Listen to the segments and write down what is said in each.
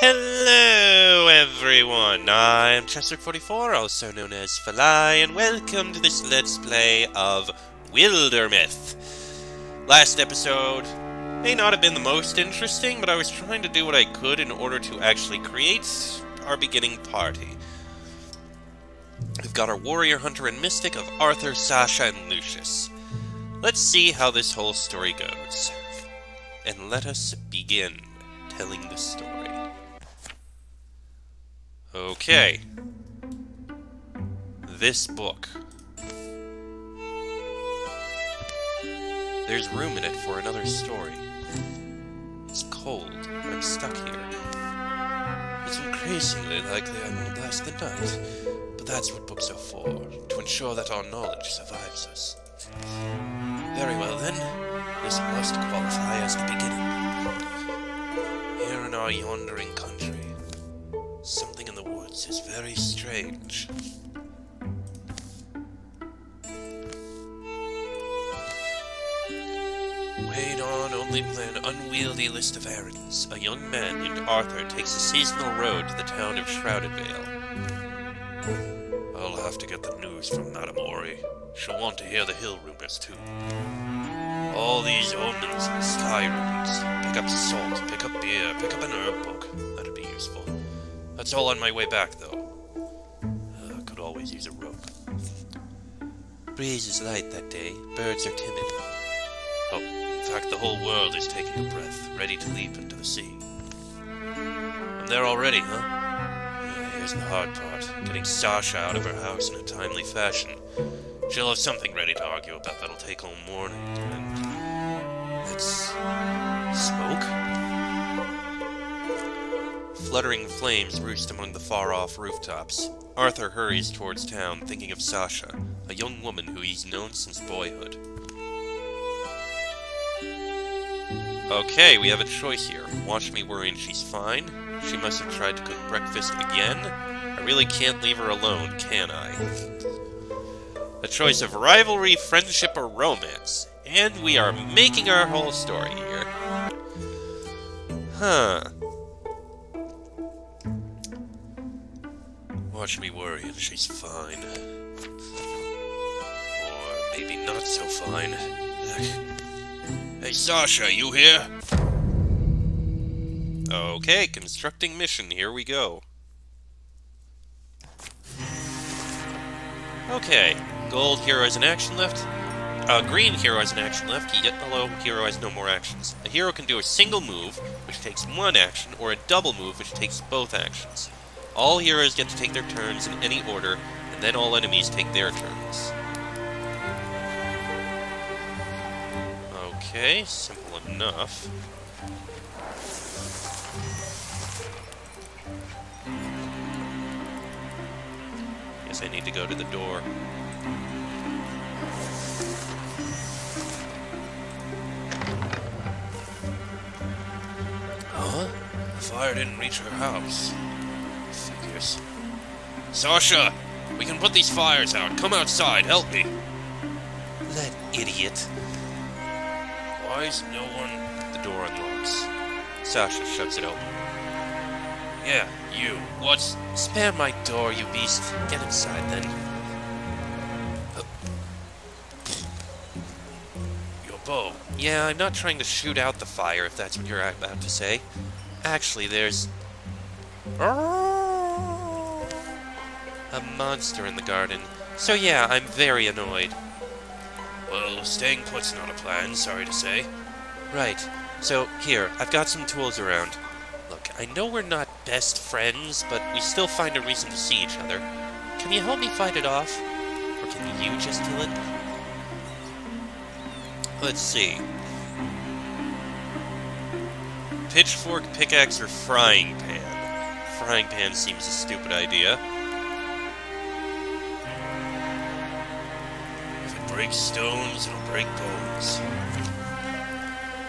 Hello everyone, I'm Chester44, also known as Falai, and welcome to this Let's Play of Wildermyth. Last episode may not have been the most interesting, but I was trying to do what I could in order to actually create our beginning party. We've got our warrior, hunter, and mystic of Arthur, Sasha, and Lucius. Let's see how this whole story goes. And let us begin telling the story. Okay. This book. There's room in it for another story. It's cold. I'm stuck here. It's increasingly likely I won't last the night. But that's what books are for, to ensure that our knowledge survives us. Very well then. This must qualify as the beginning. Here in our yondering country, something in the woods is very strange. Wait on only by an unwieldy list of errands. A young man named Arthur takes a seasonal road to the town of Shrouded Vale. I'll have to get the news from Madame Ori. She'll want to hear the hill rumors too. All these omens and sky runes. Pick up salt, pick up beer, pick up an herb book. That'd be useful. That's all on my way back, though. Could always use a rope. Breeze is light that day. Birds are timid. Oh, in fact, the whole world is taking a breath, ready to leap into the sea. I'm there already, huh? Here's the hard part. Getting Sasha out of her house in a timely fashion. She'll have something ready to argue about that'll take all morning, and... That's... smoke? Fluttering flames roost among the far-off rooftops. Arthur hurries towards town, thinking of Sasha, a young woman who he's known since boyhood. Okay, we have a choice here. Watch me worrying she's fine. She must have tried to cook breakfast again. I really can't leave her alone, can I? A choice of rivalry, friendship, or romance. And we are making our whole story here. Huh. Watch me worry and she's fine. Or maybe not so fine. Hey Sasha, you here? Okay, constructing mission, here we go. Okay, gold hero has an action left. Green hero has an action left, yellow hero has no more actions. A hero can do a single move, which takes one action, or a double move, which takes both actions. All heroes get to take their turns in any order, and then all enemies take their turns. Okay, simple enough. Guess I need to go to the door. Huh? The fire didn't reach her house. Figures. Sasha! We can put these fires out. Come outside, help me. That idiot. Why is no one... The door unlocks. Sasha shuts it open. Yeah, you. What's... Spare my door, you beast. Get inside, then. Your bow. Yeah, I'm not trying to shoot out the fire, if that's what you're about to say. Actually, there's... a monster in the garden. So yeah, I'm very annoyed. Well, staying put's not a plan, sorry to say. Right. So, here, I've got some tools around. Look, I know we're not best friends, but we still find a reason to see each other. Can you help me fight it off? Or can you just kill it? Let's see. Pitchfork, pickaxe, or frying pan? Frying pan seems a stupid idea. If it breaks stones, it'll break bones.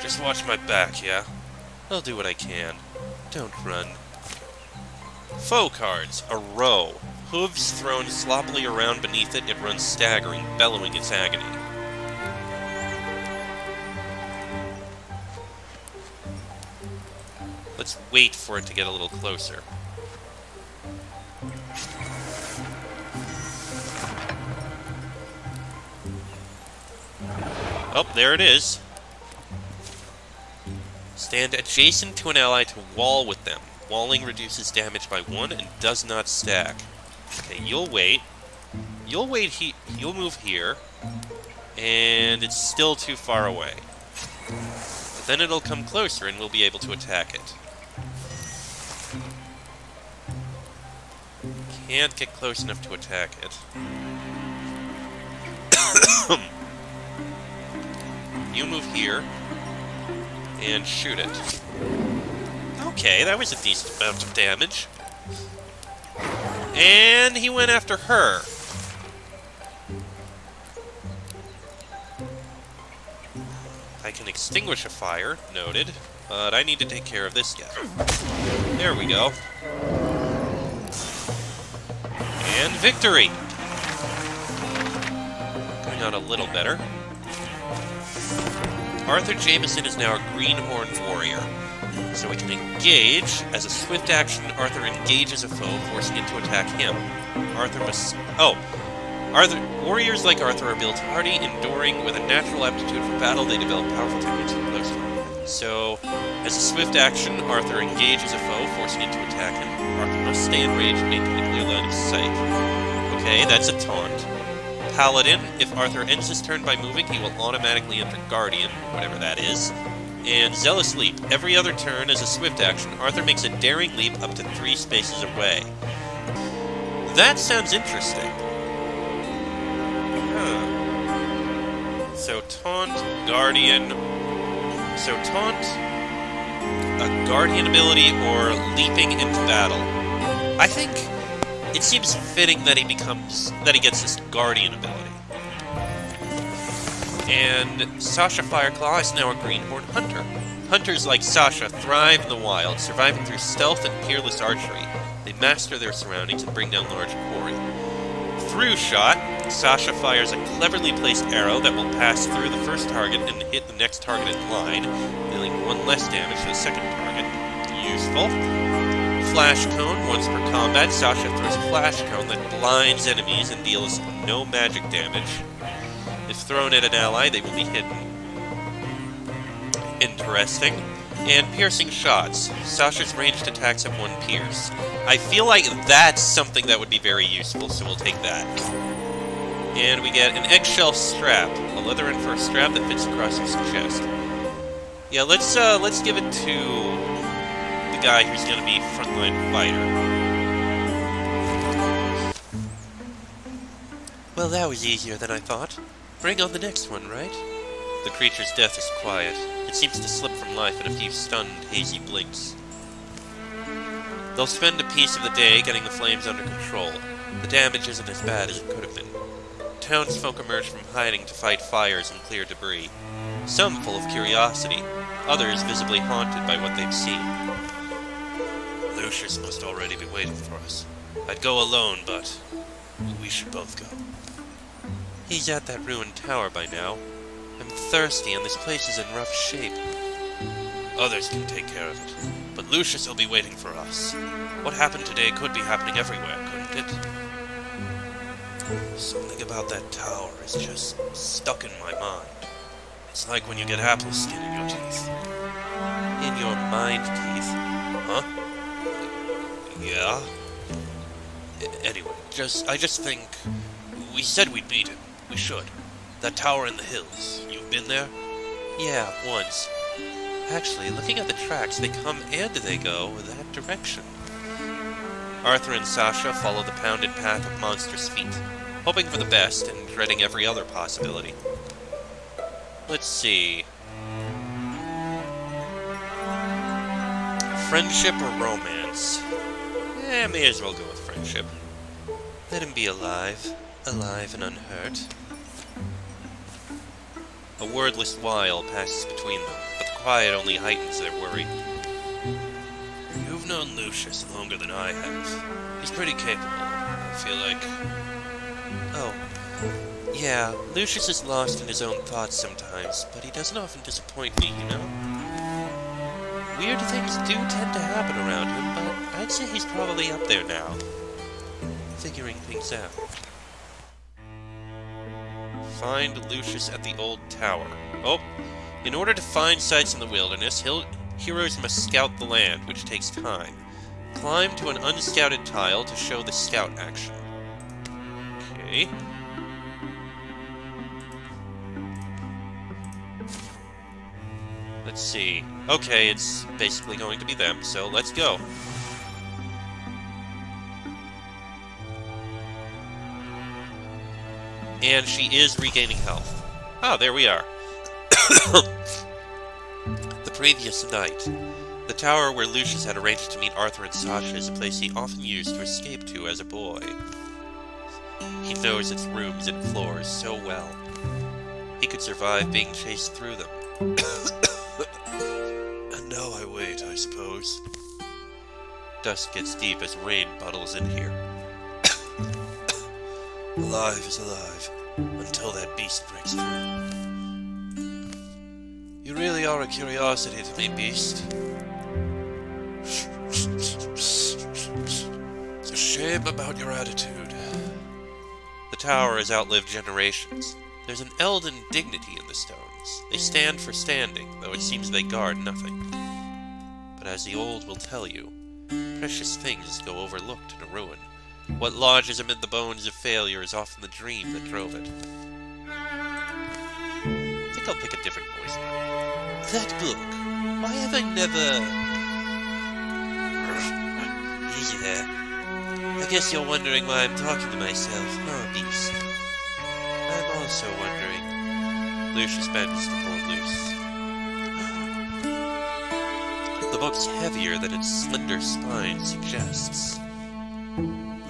Just watch my back, yeah? I'll do what I can. Don't run. Foe cards. A row. Hooves thrown sloppily around beneath it, it runs staggering, bellowing its agony. Let's wait for it to get a little closer. Oh, there it is. Stand adjacent to an ally to wall with them. Walling reduces damage by 1 and does not stack. Okay, you'll wait. You'll move here. And it's still too far away. But then it'll come closer and we'll be able to attack it. Can't get close enough to attack it. You move here and shoot it. Okay, that was a decent amount of damage. And he went after her. I can extinguish a fire, noted, but I need to take care of this guy. There we go. And victory! Going on a little better. Arthur Jameson is now a Greenhorn warrior, so we can engage. As a swift action, Arthur engages a foe, forcing it to attack him. Arthur must... warriors like Arthur are built hardy, enduring, with a natural aptitude for battle. They develop powerful techniques for close combat. So, as a swift action, Arthur engages a foe, forcing it to attack him. Arthur must stay enraged and maintain a clear line of sight. Okay, that's a taunt. Paladin, if Arthur ends his turn by moving, he will automatically enter Guardian, whatever that is. And Zealous Leap. Every other turn, as a swift action, Arthur makes a daring leap up to 3 spaces away. That sounds interesting. So Taunt, Guardian... So Taunt, a Guardian ability, or Leaping into Battle. I think it seems fitting that he gets this Guardian ability. And Sasha Fireclaw is now a Greenhorn Hunter. Hunters like Sasha thrive in the wild, surviving through stealth and peerless archery. They master their surroundings and bring down large quarry. Through Shot, Sasha fires a cleverly placed arrow that will pass through the first target and hit the next target in line, dealing 1 less damage to the second target. Useful. Flash Cone. Once per combat, Sasha throws a Flash Cone that blinds enemies and deals no magic damage. If thrown at an ally, they will be hidden. Interesting. And Piercing Shots. Sasha's ranged attacks have 1 pierce. I feel like that's something that would be very useful, so we'll take that. And we get an Eggshell Strap. A leather and fur strap that fits across his chest. Yeah, let's give it to the guy who's gonna be frontline fighter. Well, that was easier than I thought. Bring on the next one, right? The creature's death is quiet. It seems to slip from life in a few stunned, hazy blinks. They'll spend a piece of the day getting the flames under control. The damage isn't as bad as it could have been. Townsfolk emerge from hiding to fight fires and clear debris. Some full of curiosity, others visibly haunted by what they've seen. Lucius must already be waiting for us. I'd go alone, but we should both go. He's at that ruined tower by now. I'm thirsty, and this place is in rough shape. Others can take care of it, but Lucius will be waiting for us. What happened today could be happening everywhere, couldn't it? Something about that tower is just stuck in my mind. It's like when you get apple skin in your teeth. In your mind teeth? Huh? Yeah? Anyway, I just think... We said we'd beat him. We should. That tower in the hills. You've been there? Yeah, once. Actually, looking at the tracks, they come and they go that direction. Arthur and Sasha follow the pounded path of monstrous feet, hoping for the best and dreading every other possibility. Let's see. Friendship or romance? May as well go with friendship. Let him be alive. Alive and unhurt. A wordless while passes between them, but the quiet only heightens their worry. You've known Lucius longer than I have. He's pretty capable, I feel like. Oh. Yeah, Lucius is lost in his own thoughts sometimes, but he doesn't often disappoint me, you know? Weird things do tend to happen around him, but I'd say he's probably up there now, figuring things out. Find Lucius at the old tower. Oh, in order to find sites in the wilderness, heroes must scout the land, which takes time. Climb to an unscouted tile to show the scout action. Okay. Let's see. Okay, it's basically going to be them, so let's go. And she is regaining health. Ah, there we are. The previous night. The tower where Lucius had arranged to meet Arthur and Sasha is a place he often used to escape to as a boy. He knows its rooms and floors so well. He could survive being chased through them. And now I wait, I suppose. Dusk gets deep as rain puddles in here. Alive is alive, until that beast breaks through. You really are a curiosity to me, beast. It's a shame about your attitude. The tower has outlived generations. There's an elden dignity in the stones. They stand for standing, though it seems they guard nothing. But as the old will tell you, precious things go overlooked in a ruin. What lodges amid the bones of failure is often the dream that drove it. I think I'll pick a different voice now. That book. Why have I never... Easy there. I guess you're wondering why I'm talking to myself, huh, beast? I'm also wondering. Lucius bends to pull it loose. The book's heavier than its slender spine suggests.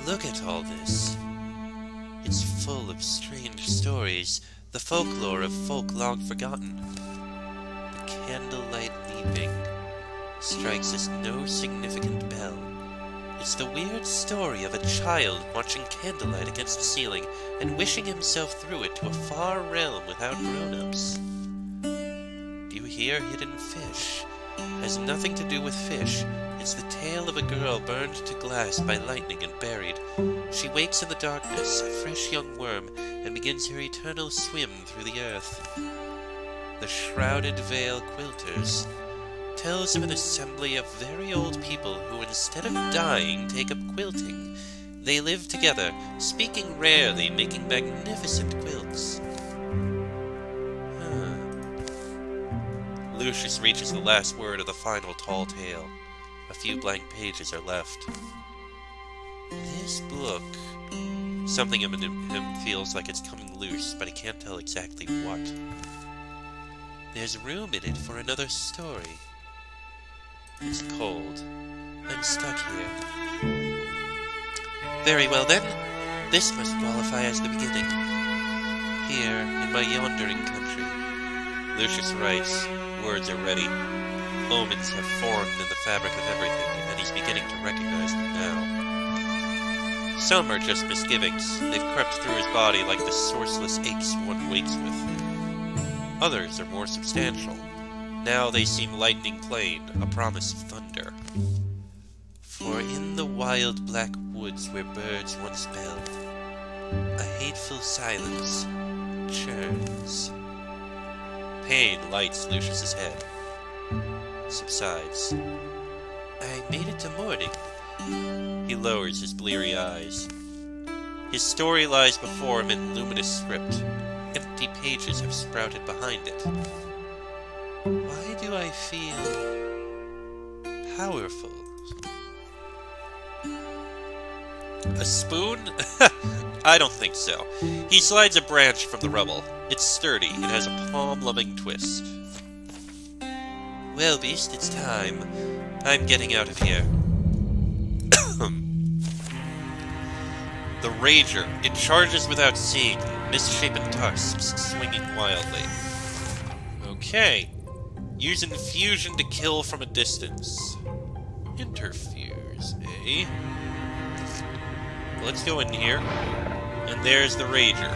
Look at all this. It's full of strange stories, the folklore of folk long forgotten. The candlelight leaping strikes us no significant bell. It's the weird story of a child watching candlelight against the ceiling and wishing himself through it to a far realm without grown-ups. Do you hear hidden fish? Has nothing to do with fish. It's the tale of a girl burned to glass by lightning and buried. She wakes in the darkness, a fresh young worm, and begins her eternal swim through the earth. The Shrouded Veil Quilters tells of an assembly of very old people who, instead of dying, take up quilting. They live together, speaking rarely, making magnificent quilts. Lucius reaches the last word of the final tall tale. A few blank pages are left. This book... Something in him feels like it's coming loose, but he can't tell exactly what. There's room in it for another story. It's cold. I'm stuck here. Very well then. This must qualify as the beginning. Here, in my yondering country. Lucius writes. Words are ready. Omens have formed in the fabric of everything, and he's beginning to recognize them now. Some are just misgivings. They've crept through his body like the sourceless aches one wakes with. Others are more substantial. Now they seem lightning plain, a promise of thunder. For in the wild black woods where birds once belled, a hateful silence churns. Pain lights Lucius's head. Subsides. I made it to morning. He lowers his bleary eyes. His story lies before him in luminous script. Empty pages have sprouted behind it. Why do I feel powerful? A spoon? I don't think so. He slides a branch from the rubble. It's sturdy. It has a palm-loving twist. Well, beast, it's time. I'm getting out of here. The Rager. It charges without seeing, misshapen tusks swinging wildly. Okay. Use infusion to kill from a distance. Interferes, eh? Let's go in here. And there's the Rager.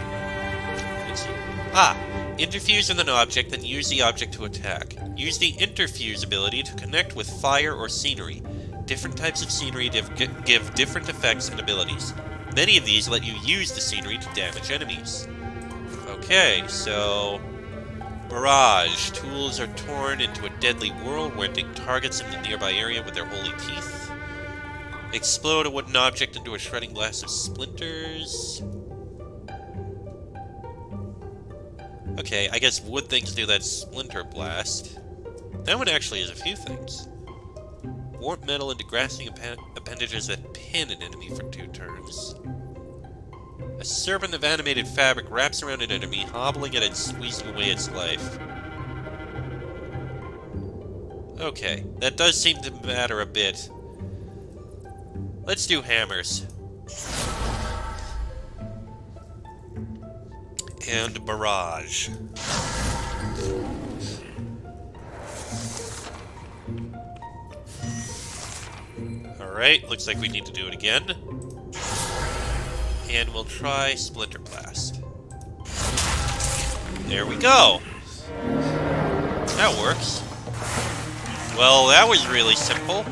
Let's see. Ah! Interfuse with an object, then use the object to attack. Use the interfuse ability to connect with fire or scenery. Different types of scenery give different effects and abilities. Many of these let you use the scenery to damage enemies. Okay, so... Barrage. Tools are torn into a deadly whirlwind and targets in the nearby area with their holy teeth. Explode a wooden object into a shredding blast of splinters. Okay, I guess wood things do that Splinter Blast. That one actually has a few things. Warp metal into grasping appendages that pin an enemy for 2 turns. A serpent of animated fabric wraps around an enemy, hobbling it and squeezing away its life. Okay, that does seem to matter a bit. Let's do hammers. And barrage. Alright, looks like we need to do it again. And we'll try Splinter Blast. There we go! That works. Well, that was really simple.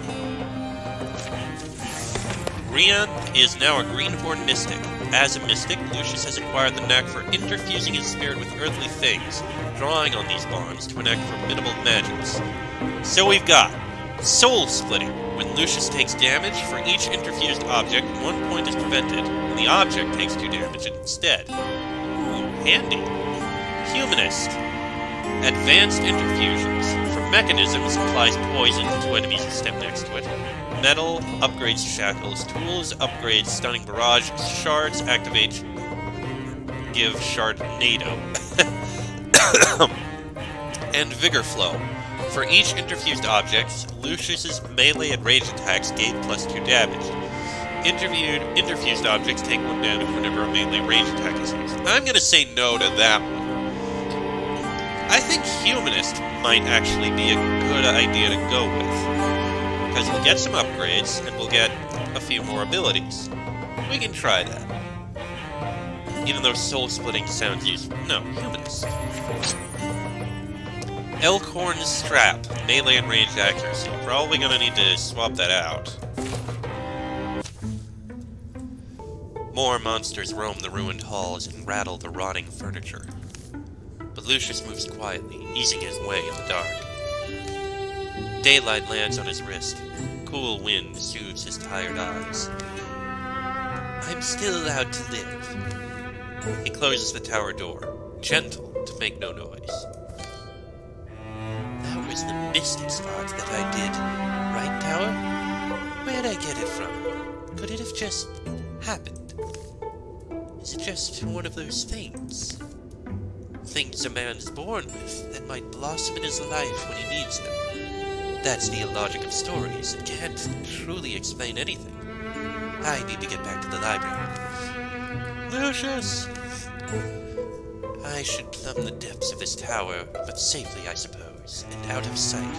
Rian is now a Greenhorn Mystic. As a Mystic, Lucius has acquired the knack for interfusing his spirit with earthly things, drawing on these bonds to enact formidable magics. So we've got Soul Splitting. When Lucius takes damage, for each interfused object, 1 point is prevented, and the object takes 2 damage instead. Ooh, handy. Humanist. Advanced Interfusions. For mechanisms, applies poison to enemies who step next to it. Metal upgrades shackles. Tools upgrades stunning barrage. Shards activate. Give Shardnado. And Vigor Flow. For each interfused object, Lucius's melee and range attacks gain +2 damage. Interfused objects take 1 damage whenever a melee range attack is used. I'm gonna say no to that one. I think Humanist might actually be a good idea to go with. Because we'll get some upgrades, and we'll get a few more abilities. We can try that. Even though Soul Splitting sounds useful. No, Humanist. Elkhorn's Strap. Melee and ranged accuracy. Probably gonna need to swap that out. More monsters roam the ruined halls and rattle the rotting furniture. But Lucius moves quietly, easing his way in the dark. Daylight lands on his wrist. Cool wind soothes his tired eyes. I'm still allowed to live. He closes the tower door, gentle to make no noise. That was the mystic's thought that I did, right, Tower? Where'd I get it from? Could it have just happened? Is it just one of those things? Things a man's born with that might blossom in his life when he needs them. That's the illogic of stories. It can't truly explain anything. I need to get back to the library. Lucius! I should plumb the depths of this tower, but safely, I suppose, and out of sight.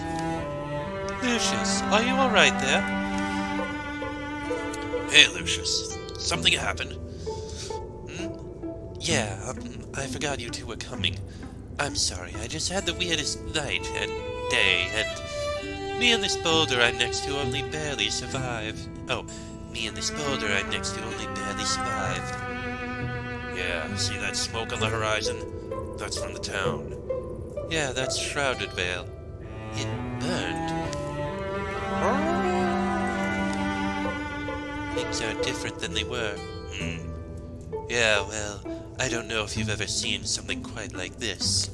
Lucius, are you alright there? Hey, Lucius. Something happened? Yeah, I forgot you two were coming. I'm sorry, I just had the weirdest night and day, and me and this boulder I'm next to only barely survived. Oh, me and this boulder I'm next to only barely survived. Yeah, see that smoke on the horizon? That's from the town. Yeah, that's Shrouded Vale. It burned. Things are different than they were. Yeah, well, I don't know if you've ever seen something quite like this.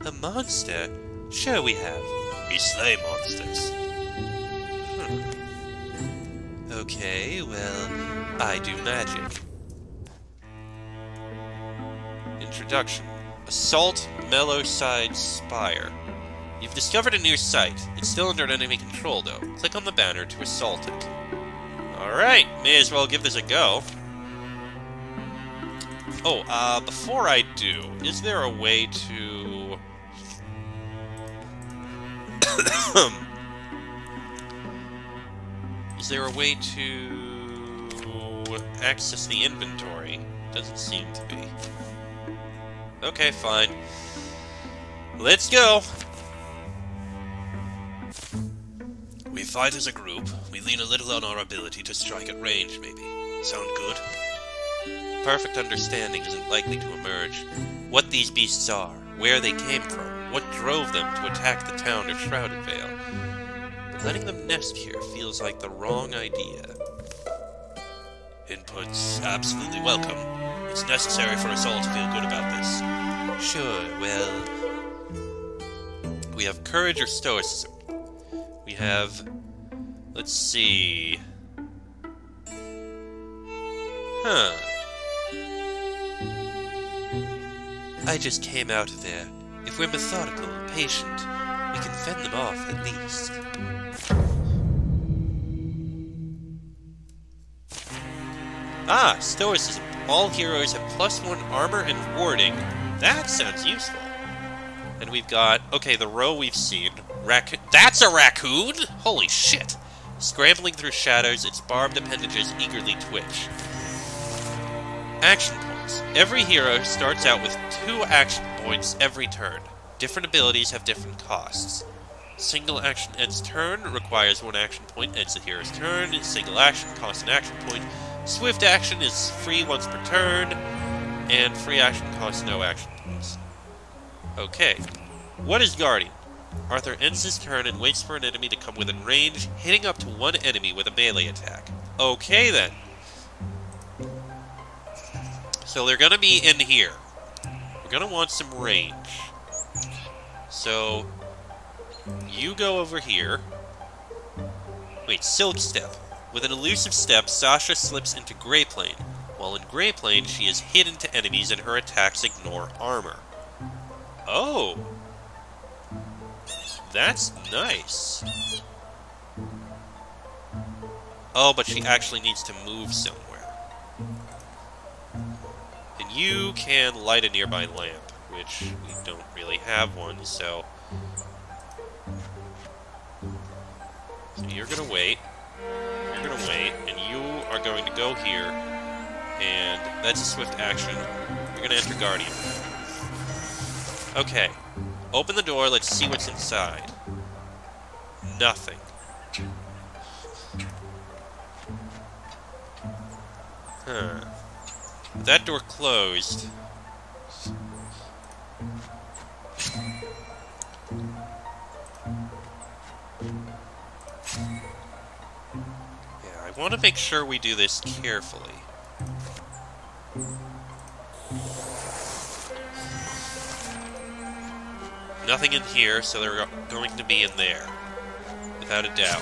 A monster? Sure we have. We slay monsters. Okay, well, I do magic. Introduction. Assault Mellowside Spire. You've discovered a new site. It's still under enemy control, though. Click on the banner to assault it. Alright, may as well give this a go. Oh, before I do, is there a way to... Is there a way to access the inventory? Doesn't seem to be. Okay, fine. Let's go! We fight as a group. We lean a little on our ability to strike at range, maybe. Sound good? Perfect understanding isn't likely to emerge. What these beasts are, where they came from, what drove them to attack the town of Shrouded Vale. But letting them nest here feels like the wrong idea. Input's absolutely welcome. It's necessary for us all to feel good about this. Sure, well... we have courage or stoicism. We have... let's see... Huh. I just came out of there. If we're methodical and patient, we can fend them off at least. Ah, stoicism. All heroes have +1 armor and warding. That sounds useful. And we've got... okay, the row we've seen. That's a raccoon! Holy shit! Scrambling through shadows, its barbed appendages eagerly twitch. Action points. Every hero starts out with 2 action points every turn. Different abilities have different costs. Single action ends turn requires 1 action point, ends the hero's turn. Single action costs an action point. Swift action is free once per turn. And free action costs no action points. Okay. What is Guardian? Arthur ends his turn and waits for an enemy to come within range, hitting up to 1 enemy with a melee attack. Okay then. So they're gonna be in here. We're gonna want some range. So, you go over here. Wait, Silk Step. With an elusive step, Sasha slips into Grey Plane. While in Grey Plane, she is hidden to enemies and her attacks ignore armor. Oh! That's nice. Oh, but she actually needs to move somewhere. And you can light a nearby lamp, which we don't really have one, so... so you're gonna wait. You're gonna wait, and you are going to go here, and that's a swift action. You're gonna enter Guardian. Okay. Open the door, let's see what's inside. Nothing. Huh. With that door closed... I want to make sure we do this carefully. Nothing in here, so they're going to be in there. Without a doubt.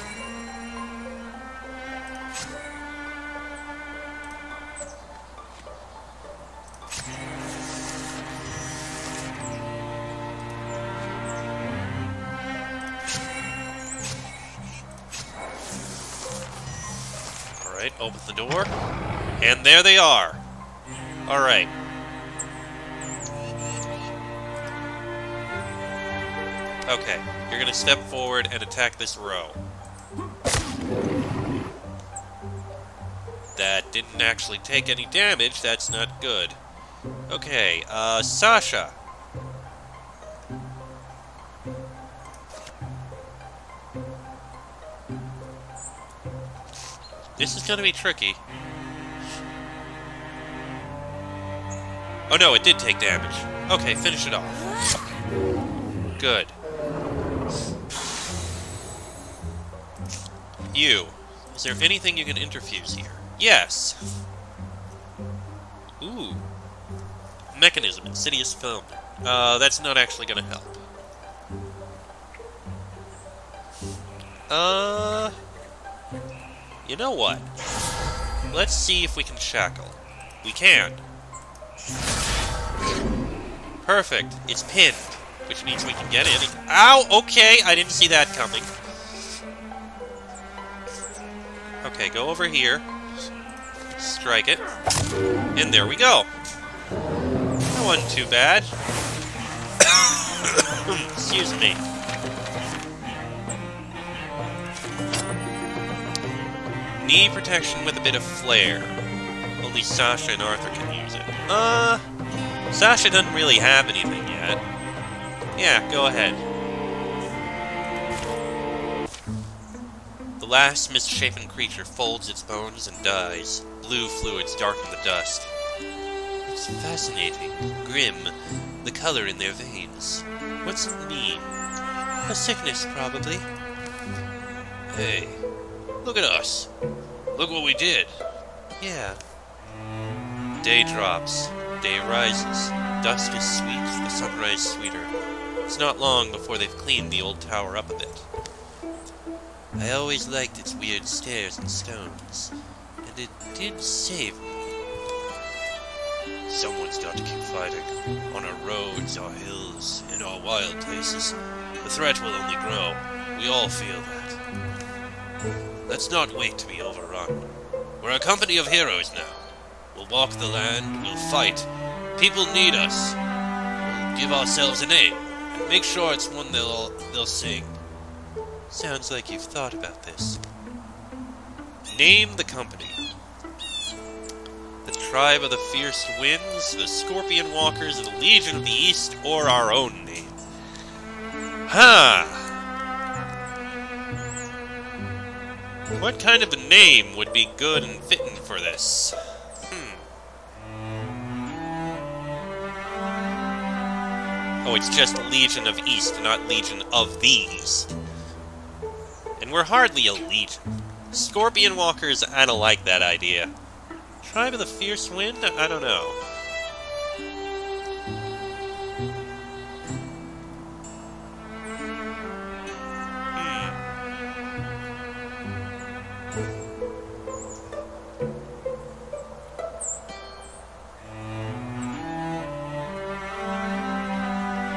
Alright, open the door. And there they are! Alright. Okay, you're gonna step forward and attack this row. That didn't actually take any damage, that's not good. Okay, Sasha. This is gonna be tricky. Oh no, it did take damage. Okay, finish it off. Good. You. Is there anything you can interfuse here? Yes. Ooh. Mechanism, insidious film. That's not actually gonna help. You know what? Let's see if we can shackle. We can. Perfect. It's pinned, which means we can get in. Ow! Okay, I didn't see that coming. Okay, go over here. Strike it. And there we go. That wasn't too bad. Excuse me. Knee protection with a bit of flair. Only Sasha and Arthur can use it. Sasha doesn't really have anything yet. Yeah, go ahead. The last misshapen creature folds its bones and dies. Blue fluids darken the dust. It's fascinating, grim, the color in their veins. What's it mean? A sickness, probably. Hey, look at us. Look what we did. Yeah. Day drops. Day rises. Dusk is sweet, the sunrise sweeter. It's not long before they've cleaned the old tower up a bit. I always liked its weird stairs and stones, and it did save me. Someone's got to keep fighting. On our roads, our hills, in our wild places. The threat will only grow. We all feel that. Let's not wait to be overrun. We're a company of heroes now. We'll walk the land, we'll fight. People need us. We'll give ourselves a name, and make sure it's one they'll sing. Sounds like you've thought about this. Name the company. The Tribe of the Fierce Winds, the Scorpion Walkers, the Legion of the East, or our own name. What kind of a name would be good and fitting for this? Oh, it's just Legion of East, not Legion of the East. And we're hardly a legion. Scorpion Walkers, I don't like that idea. Tribe of the Fierce Wind? I don't know.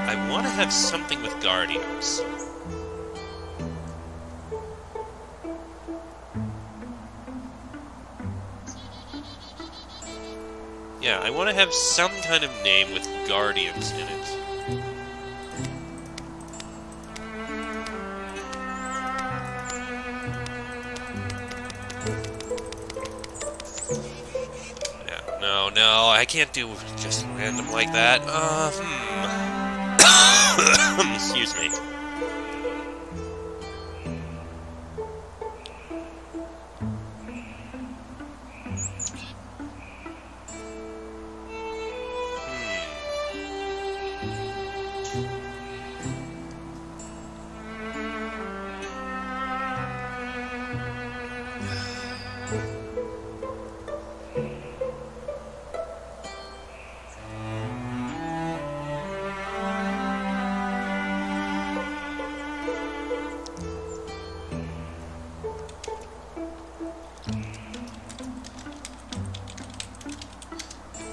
I want to have something with Guardians. Yeah, I want to have some kind of name with Guardians in it. No, I can't do just random like that. Excuse me.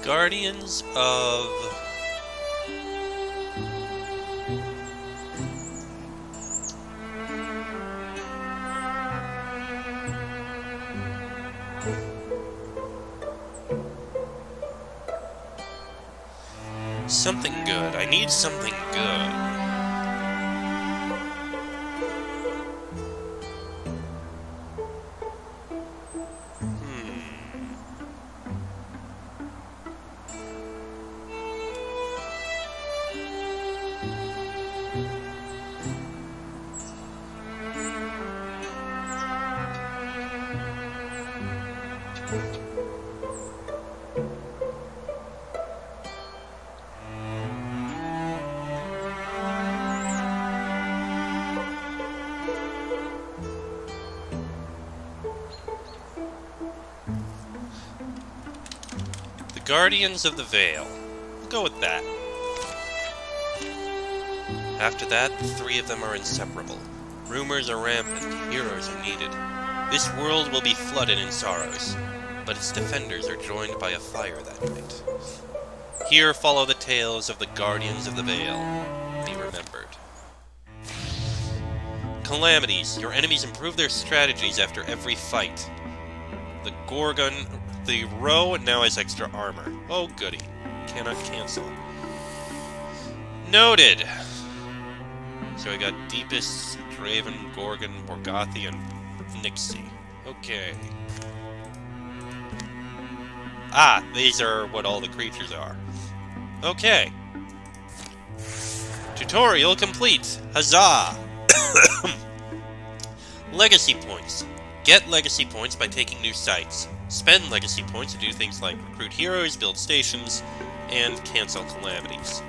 Guardians of... Something good. I need something good. Guardians of the Veil. We'll go with that. After that, the three of them are inseparable. Rumors are rampant, heroes are needed. This world will be flooded in sorrows, but its defenders are joined by a fire that night. Here follow the tales of the Guardians of the Veil. Be remembered. Calamities. Your enemies improve their strategies after every fight. The Gorgon... The row now has extra armor. Oh, goody. Cannot cancel. Noted! So I got Deepest, Draven, Gorgon, Morgothi, and Nixie. Okay. Ah, these are what all the creatures are. Okay. To Tutorial complete! Huzzah! Legacy points. Get legacy points by taking new sites. Spend legacy points to do things like recruit heroes, build stations, and cancel calamities.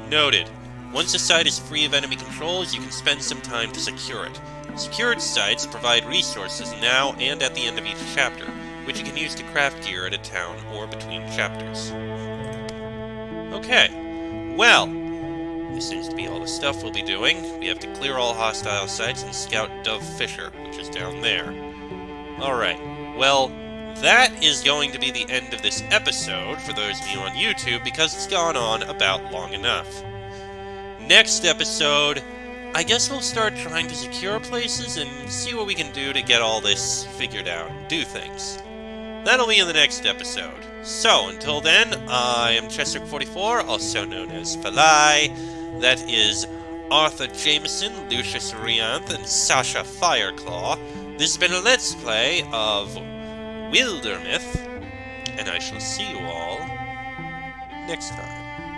Noted. Once a site is free of enemy controls, you can spend some time to secure it. Secured sites provide resources now and at the end of each chapter, which you can use to craft gear at a town or between chapters. Okay, well, this seems to be all the stuff we'll be doing. We have to clear all hostile sites and scout Dove Fisher, which is down there. Alright, well, that is going to be the end of this episode for those of you on YouTube, because it's gone on about long enough. Next episode, I guess we'll start trying to secure places and see what we can do to get all this figured out and do things. That'll be in the next episode. So, until then, I am Chester44, also known as Falai. That is Arthur Jameson, Lucius Rianth, and Sasha Fireclaw. This has been a Let's Play of Wildermyth, and I shall see you all next time.